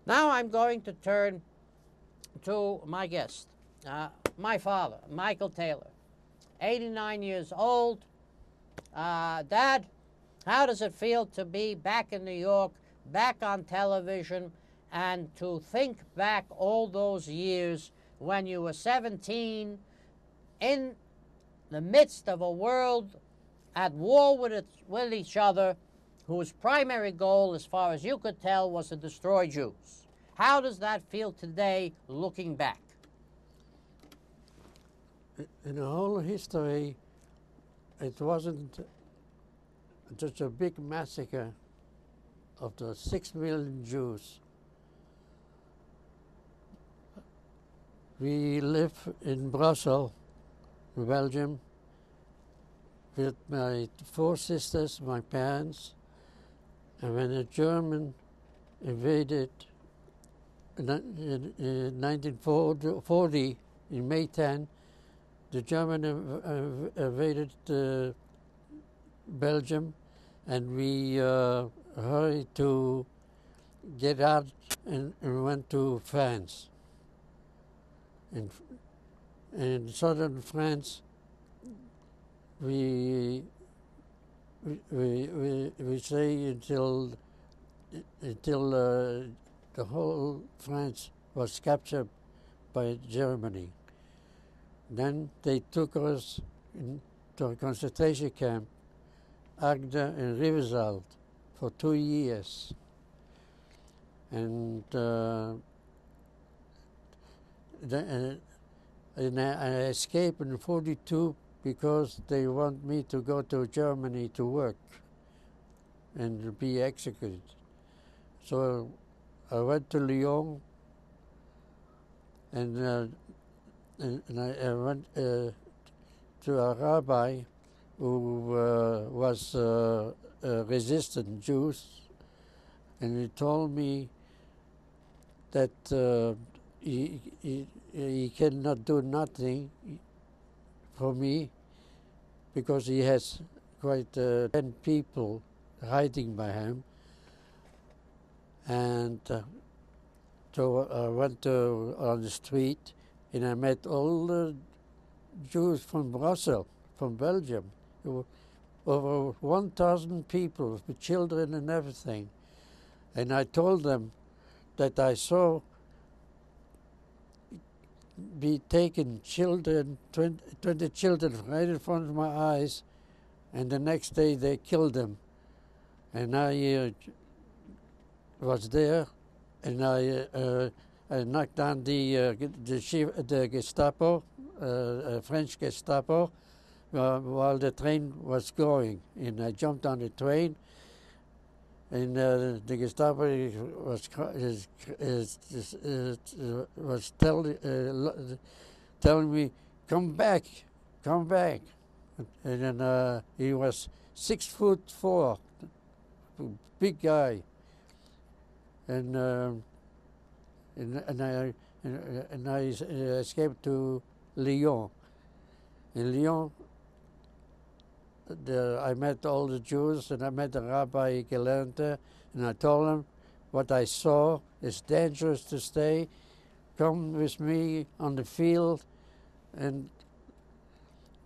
Now I'm going to turn to my guest, my father, Michael Taylor, 89 years old. Dad, how does it feel to be back in New York, back on television, and to think back all those years when you were 17 in the midst of a world at war with each other, whose primary goal, as far as you could tell, was to destroy Jews? How does that feel today, looking back? In the whole history, it wasn't such a big massacre of the 6 million Jews. We live in Brussels, Belgium, with my 4 sisters, my parents, and when the German invaded in 1940, in May 10, the German invaded Belgium, and we hurried to get out and went to France. In southern France, we stay until the whole France was captured by Germany. Then they took us to a concentration camp, Agde and Rivesaltes, for 2 years. And I escaped in 1942 because they want me to go to Germany to work and be executed. So I went to Lyon, and I went to a rabbi who was a resistant Jew, and he told me that he cannot do nothing for me because he has quite 10 people hiding by him. And so I went on the street, and I met all the Jews from Brussels, from Belgium. There were over 1,000 people with children and everything. And I told them that I saw be taken children, 20 children right in front of my eyes, and the next day they killed them. And I was there, and I knocked down the Gestapo, French Gestapo, while the train was going. And I jumped on the train, and the Gestapo was telling me, come back. And then he was 6'4", big guy. And I escaped to Lyon. In Lyon, I met all the Jews, and I met the Rabbi Gelernte, and I told him what I saw is dangerous to stay. Come with me on the field. And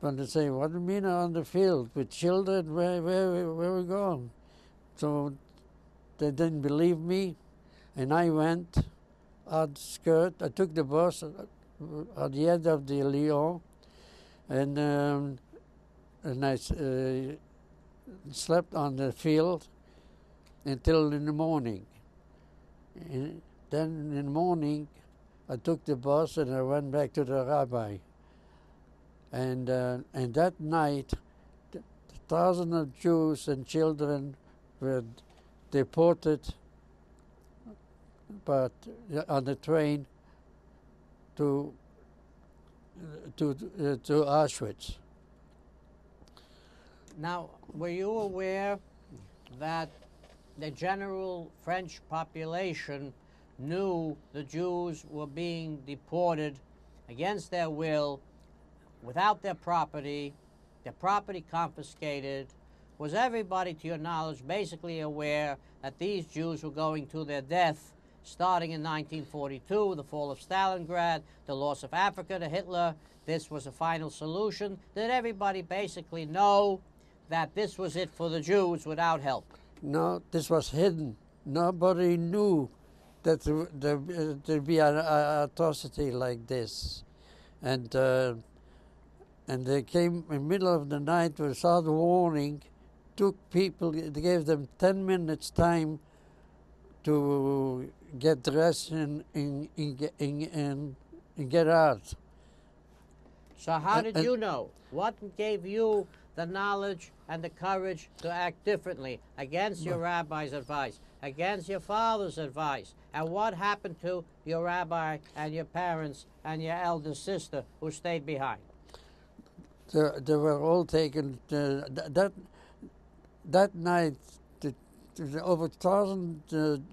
when they say, what do you mean on the field? With children? Where are we going? So they didn't believe me, and I went out the skirt. I took the bus at the end of the Lyon, and I slept on the field until in the morning. And then in the morning, I took the bus and I went back to the rabbi. And that night, thousands of Jews and children were deported, but on the train to Auschwitz. Now, were you aware that the general French population knew the Jews were being deported against their will, without their property confiscated? Was everybody, to your knowledge, basically aware that these Jews were going to their death starting in 1942, the fall of Stalingrad, the loss of Africa to Hitler. This was a final solution. Did everybody basically know that this was it for the Jews without help? No, this was hidden. Nobody knew that there'd be an atrocity like this. And they came in the middle of the night without warning, took people, they gave them 10 minutes time to get dressed and get out. So how did you know? What gave you the knowledge and the courage to act differently against your rabbi's advice, against your father's advice? And what happened to your rabbi and your parents and your elder sister who stayed behind? They were all taken. That night, over 1,000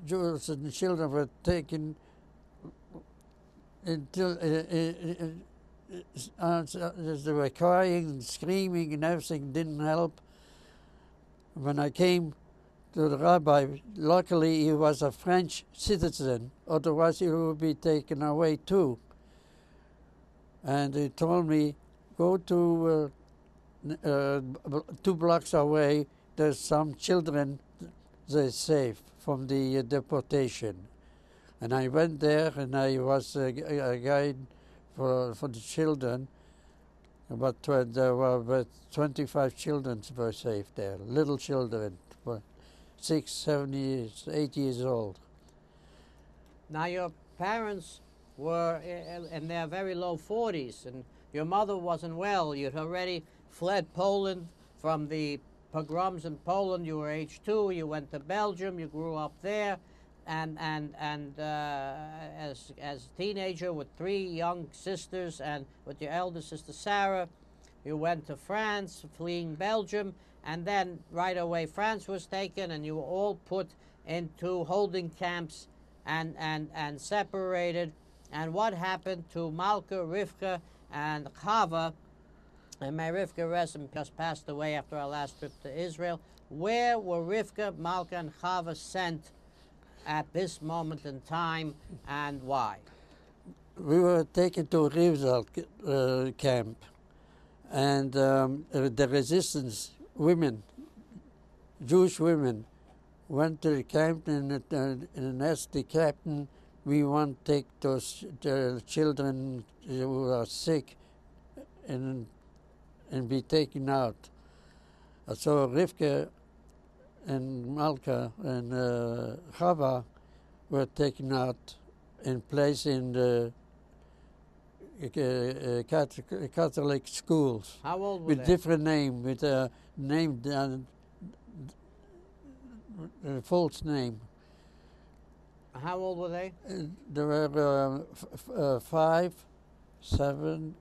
Jews and children were taken until they were crying and screaming and everything didn't help. When I came to the rabbi, luckily he was a French citizen, otherwise he would be taken away too. And he told me, go to 2 blocks away, there's some children they're safe from the deportation. And I went there and I was a guide for the children. But there were about 25 children were safe there, little children, 6, 7 years, 8 years old. Now your parents were in their very low 40s, and your mother wasn't well. You'd already fled Poland from the pogroms in Poland. You were age 2. You went to Belgium. You grew up there, and as a teenager with 3 young sisters, and with your elder sister Sarah, you went to France, fleeing Belgium, and then right away France was taken, and you were all put into holding camps and separated. And what happened to Malka, Rivka, and Chava? And may Rivka rest, just passed away after our last trip to Israel. Where were Rivka, Malka, and Chava sent at this moment in time, and why? We were taken to Rivzal camp, and the resistance women, Jewish women, went to the camp and asked the captain, we want to take those children who are sick and be taken out. So Rivka and Malka and Chava were taken out and placed in the Catholic schools. How old were with they? Different name, with a name, false name. How old were they? There were 5, 7,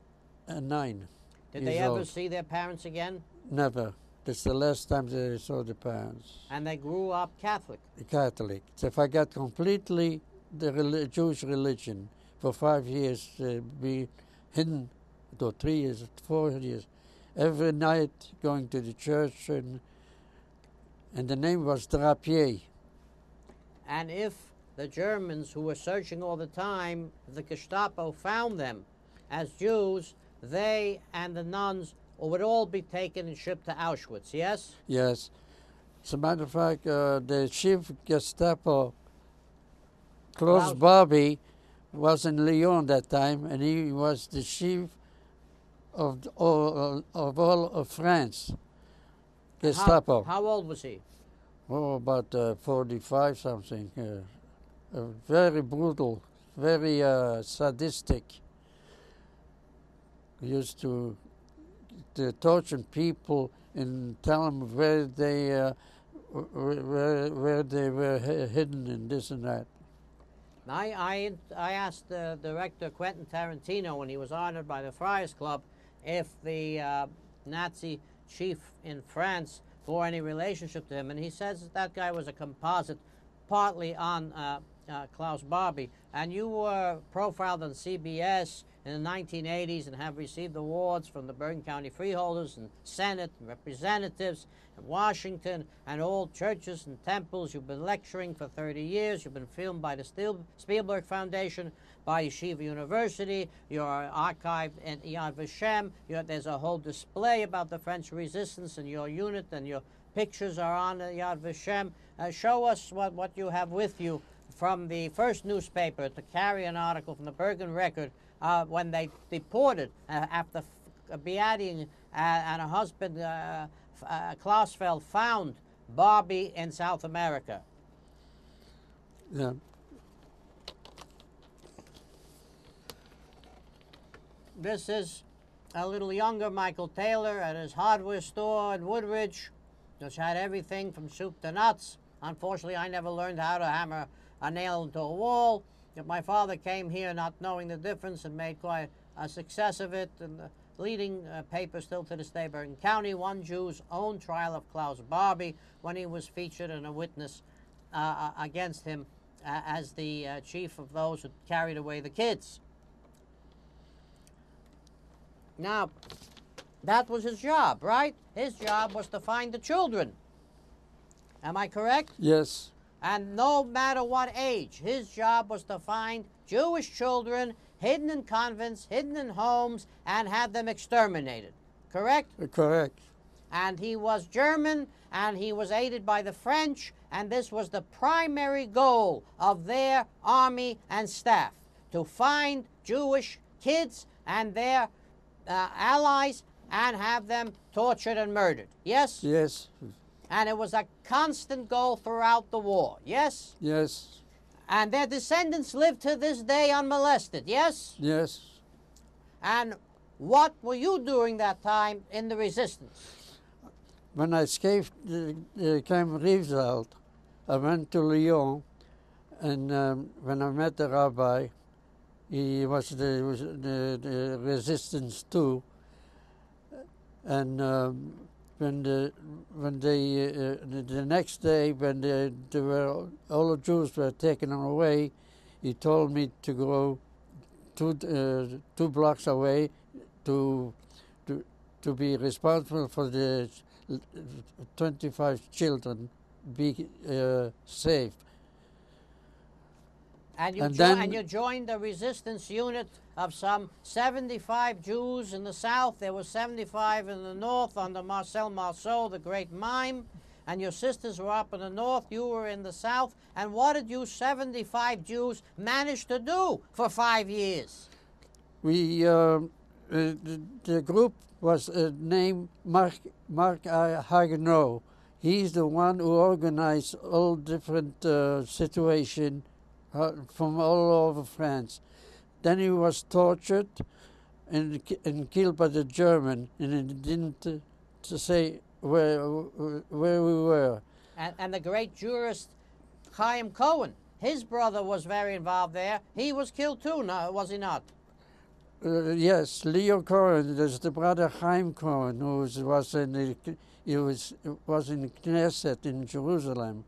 and 9. Did they ever see their parents again? Never. That's the last time they saw the parents. And they grew up Catholic? Catholic. They forgot completely the Jewish religion. For 5 years, be hidden, or 3 years, 4 years. Every night going to the church, and the name was Drapier. And if the Germans, who were searching all the time, the Gestapo found them as Jews, they and the nuns would all be taken and shipped to Auschwitz, yes? Yes. As a matter of fact, the chief Gestapo, Klaus Barbie, was in Lyon that time, and he was the chief of all of France, Gestapo. How old was he? Oh, about 45 something. Very brutal, very sadistic. He used to torture people and tell them where they were hidden and this and that. I asked the director Quentin Tarantino when he was honored by the Friars Club if the Nazi chief in France bore any relationship to him, and he says that guy was a composite, partly on Klaus Barbie, and you were profiled on CBS in the 1980s and have received awards from the Bergen County Freeholders and Senate and representatives in Washington and all churches and temples. You've been lecturing for 30 years. You've been filmed by the Spielberg Foundation, by Yeshiva University. You're archived in Yad Vashem. There's a whole display about the French resistance in your unit, and your pictures are on Yad Vashem. Show us what you have with you from the first newspaper to carry an article from the Bergen Record when they deported after Beatty and her husband Klausfeld found Barbie in South America. Yeah. This is a little younger Michael Taylor at his hardware store in Woodridge, which had everything from soup to nuts. Unfortunately, I never learned how to hammer a nail into a wall. If my father came here not knowing the difference and made quite a success of it, and the leading paper still to this day, Bergen County, one Jew's own trial of Klaus Barbie, when he was featured in a witness against him as the chief of those who carried away the kids. Now, that was his job, right? His job was to find the children. Am I correct? Yes. And no matter what age, his job was to find Jewish children hidden in convents, hidden in homes, and have them exterminated. Correct? Correct. And he was German, and he was aided by the French, and this was the primary goal of their army and staff, to find Jewish kids and their allies and have them tortured and murdered. Yes? Yes. And it was a constant goal throughout the war. Yes? Yes. And their descendants live to this day unmolested. Yes? Yes. And what were you doing that time in the resistance? When I escaped Camp Rivesaltes, I went to Lyon, and when I met the rabbi, he was the resistance too. And when the next day, when all the Jews were taken away, he told me to go 2 blocks away to be responsible for the 25 children be saved. And you joined the resistance unit of some 75 Jews in the south. There were 75 in the north under Marcel Marceau, the great mime. And your sisters were up in the north, you were in the south. And what did you 75 Jews manage to do for 5 years? We, the group was named Mark Haguenot. He's the one who organized all different situations from all over France. Then he was tortured and killed by the German, and he didn't to say where we were. And the great jurist Chaim Cohen, his brother was very involved there. He was killed too, no, was he not? Yes, Leo Cohen, there's the brother Chaim Cohen, who was in Knesset in Jerusalem,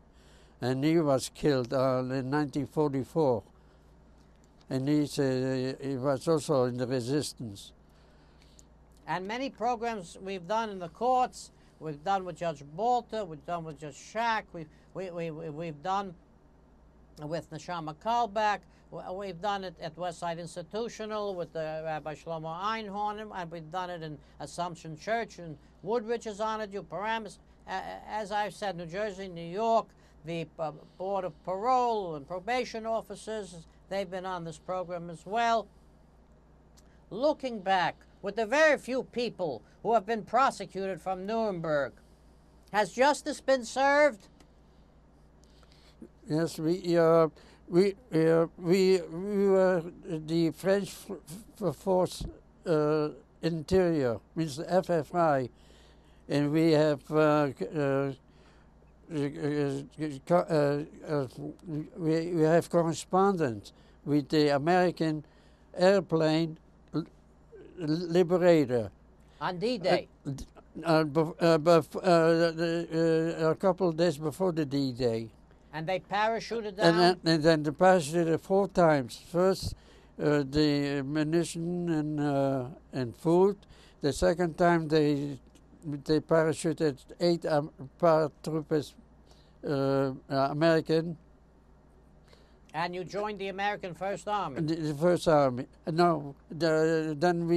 and he was killed in 1944. And he was also in the resistance. And many programs we've done in the courts, we've done with Judge Balter, we've done with Judge Schack, we've done with Neshama Kalbach, we've done it at Westside Institutional with Rabbi Shlomo Einhorn, and we've done it in Assumption Church, and Woodridge has honored you, Paramus. As I've said, New Jersey, New York, the Board of Parole and Probation Officers, they've been on this program as well. Looking back, with the very few people who have been prosecuted from Nuremberg, has justice been served? Yes, we were the French Force Interior, means the FFI, and we have we have correspondence with the American airplane Liberator. On D-Day? A couple of days before the D-Day. And they parachuted down? And then they parachuted 4 times. First, the ammunition and food. The second time, they parachuted 8 paratroopers, American. And you joined the American First Army? The First Army. No, then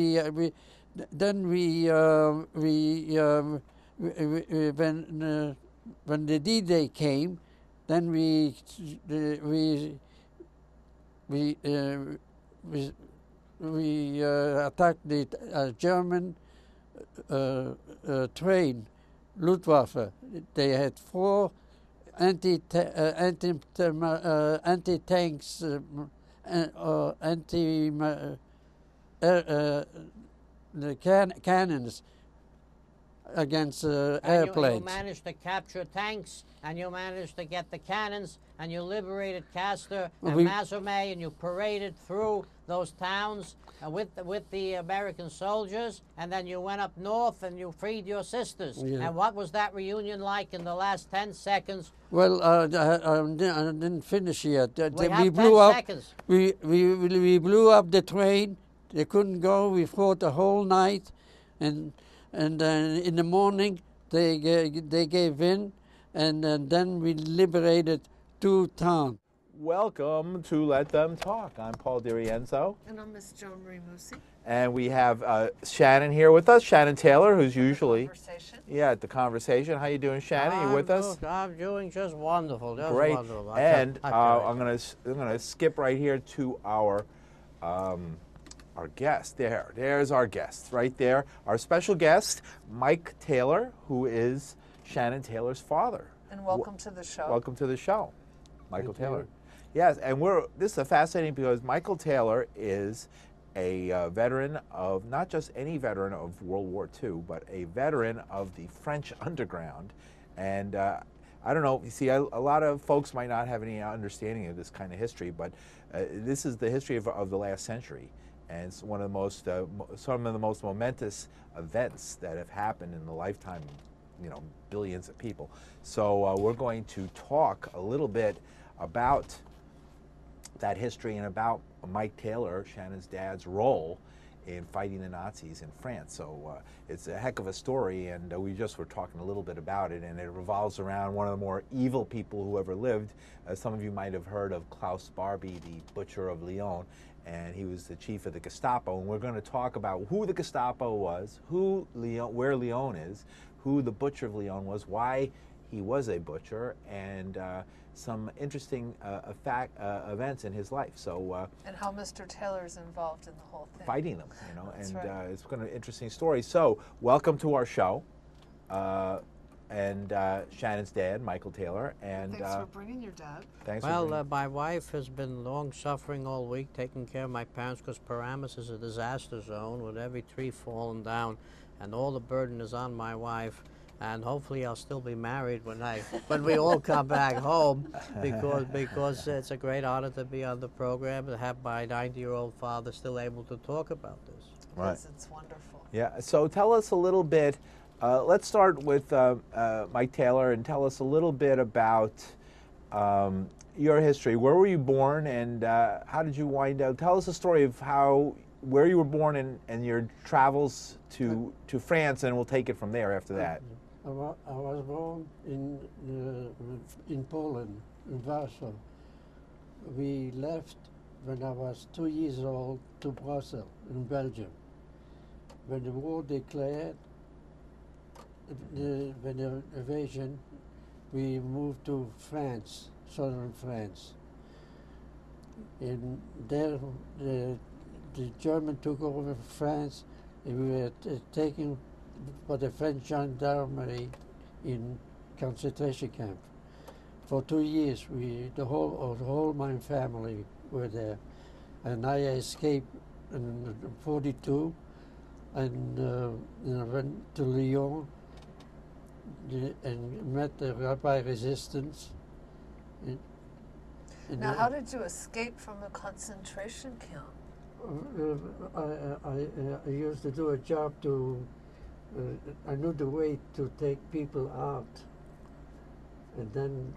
when the D-Day came, then we attacked the German train, Luftwaffe. They had 4 anti-tanks, cannons against airplanes. You managed to capture tanks, and you managed to get the cannons, and you liberated Castor and Mazume, and you paraded through those towns with the American soldiers, and then you went up north and you freed your sisters. Yeah. And what was that reunion like in the last 10 seconds? Well, I didn't finish yet. We blew up. Seconds. We blew up the train. They couldn't go. We fought the whole night, and in the morning they gave in, and then we liberated 2 towns. Welcome to Let Them Talk. I'm Paul DiRienzo. And I'm Miss Joan Marie Musi. And we have Shannon here with us, Shannon Taylor, who's usually at the conversation. How you doing, Shannon? You with us? I'm doing just wonderful. Just great. Wonderful. And I'm gonna skip right here to our guest. There's our guest right there. Our special guest, Mike Taylor, who is Shannon Taylor's father. And welcome to the show. Welcome to the show, Michael Taylor. Yes, and this is fascinating because Michael Taylor is a veteran of, not just any veteran of World War II, but a veteran of the French underground. And I don't know, you see, a lot of folks might not have any understanding of this kind of history, but this is the history of the last century. And it's one of the most, some of the most momentous events that have happened in the lifetime of, billions of people. So we're going to talk a little bit about that history and about Mike Taylor, Shannon's dad's role in fighting the Nazis in France. So it's a heck of a story, and we just were talking a little bit about it, and it revolves around one of the more evil people who ever lived. Some of you might have heard of Klaus Barbie, the butcher of Lyon, and he was the chief of the Gestapo, and we're going to talk about who the Gestapo was, where Lyon is, who the butcher of Lyon was, why he was a butcher, and some interesting events in his life. So and how Mr. Taylor is involved in the whole thing. Fighting them, That's and right. It's going to be an interesting story. So welcome to our show, and Shannon's dad, Michael Taylor. And thanks for bringing your dad. Thanks. Well, my wife has been long suffering all week, taking care of my parents, because Paramus is a disaster zone with every tree falling down, and all the burden is on my wife. And hopefully I'll still be married when we all come back home, because it's a great honor to be on the program and have my 90-year-old father still able to talk about this. Right. Yes, it's wonderful. Yeah. So tell us a little bit. Let's start with Mike Taylor, and tell us a little bit about your history. Where were you born, and how did you wind up? Tell us a story of where you were born and your travels to France, and we'll take it from there after that. I was born in Poland, in Warsaw. We left when I was 2 years old to Brussels, in Belgium. When the war declared, when the invasion, we moved to France, southern France. And there, the German took over France, and we were taken by the French gendarmerie in concentration camp. For 2 years, the whole my family were there, and I escaped in '42, and I went to Lyon and met the rabbi resistance. Now, how did you escape from the concentration camp? I used to do a job I knew the way to take people out. And then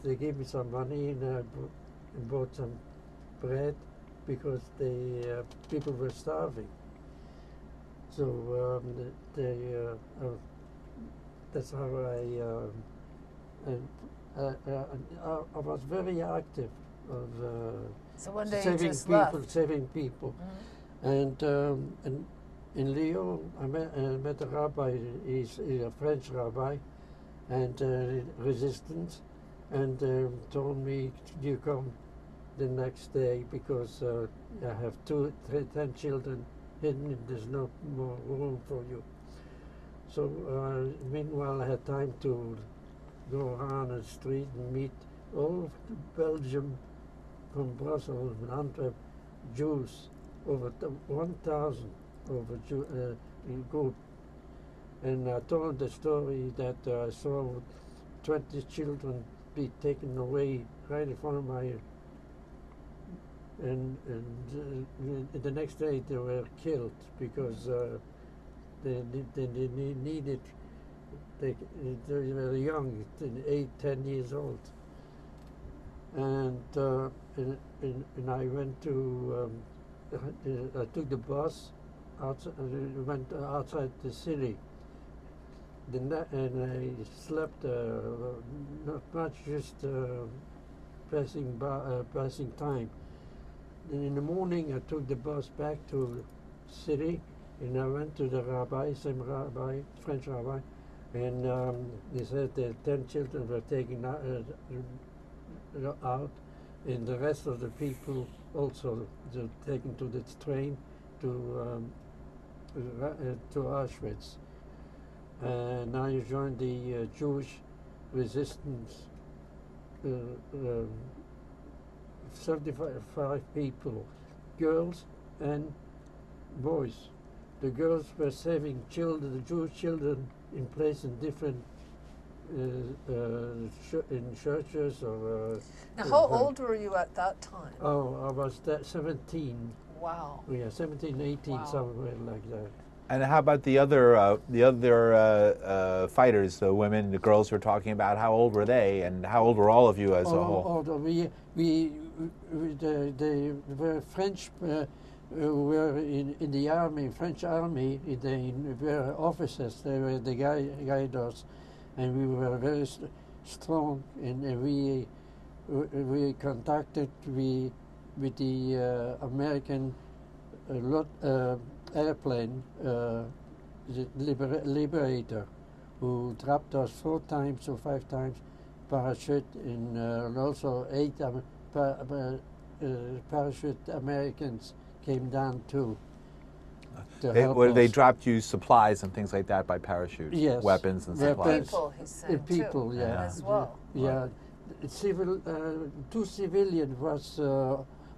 they gave me some money and I bought some bread because the people were starving. So that's how I was very active of So one day you saving just people, left. saving people. And in Lyon, I met a rabbi. He's a French rabbi, and resistance, and told me, "You come the next day because I have 10 children hidden. There's no more room for you." So meanwhile, I had time to go around the street and meet all of Belgium, from Brussels and Antwerp, Jews, over 1,000 over group. And I told the story that I saw 20 children be taken away right in front of my, and the next day they were killed because they needed, they were young, 8, 10 years old. And I went to, I took the bus outside, went outside the city. And I slept not much, just passing time. And in the morning I took the bus back to city, and I went to the rabbi, same rabbi, French rabbi, and he said that 10 children were taken out, and the rest of the people also taken to the train to Auschwitz. Now you joined the Jewish resistance. 75 people, girls and boys. The girls were saving children, the Jewish children, in place in different in churches or. Now, how old were you at that time? Oh, I was 17. Wow. Yeah, 17, 18, Wow. somewhere like that. And how about the other fighters, the women, the girls we're talking about? How old were they, and how old were all of you as a whole? We were French. Were in the army, French army. They were officers. They were the guiders, and we were very strong. And we contacted with the American airplane, the Liberator, who dropped us 4 times or 5 times parachute, and also 8 parachute Americans came down too. They dropped you supplies and things like that by parachute? Yes. Weapons and supplies? People, he's saying, People, too, yeah. as well. Yeah. Civil, 2 civilians was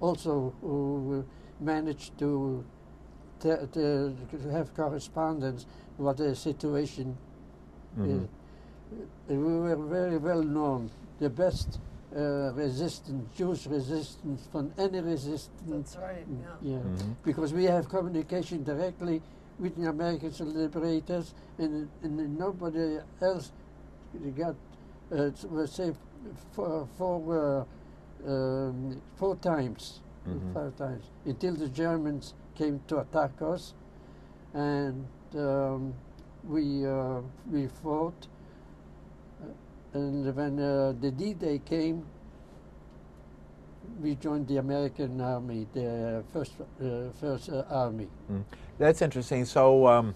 also who managed to have correspondence what the situation is. We were very well known, the best resistance, Jewish resistance from any resistance. That's right, yeah. Because we have communication directly with the American liberators, and nobody else got, was say, 4 times, 5 times, until the Germans came to attack us, and we fought. And when the D-Day came, we joined the American Army, the first Army. That's interesting. So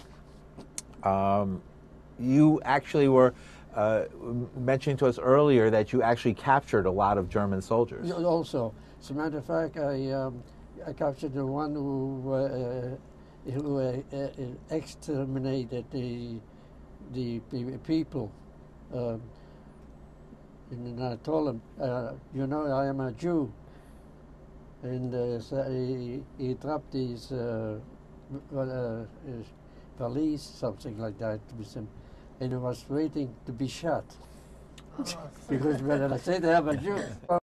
you actually were mentioning to us earlier that you actually captured a lot of German soldiers. Also, as a matter of fact, I captured the one who exterminated the people. And I told him, you know, I am a Jew. And so he dropped his valise, something like that, with him, and he was waiting to be shot. Because when I said I am a Jew.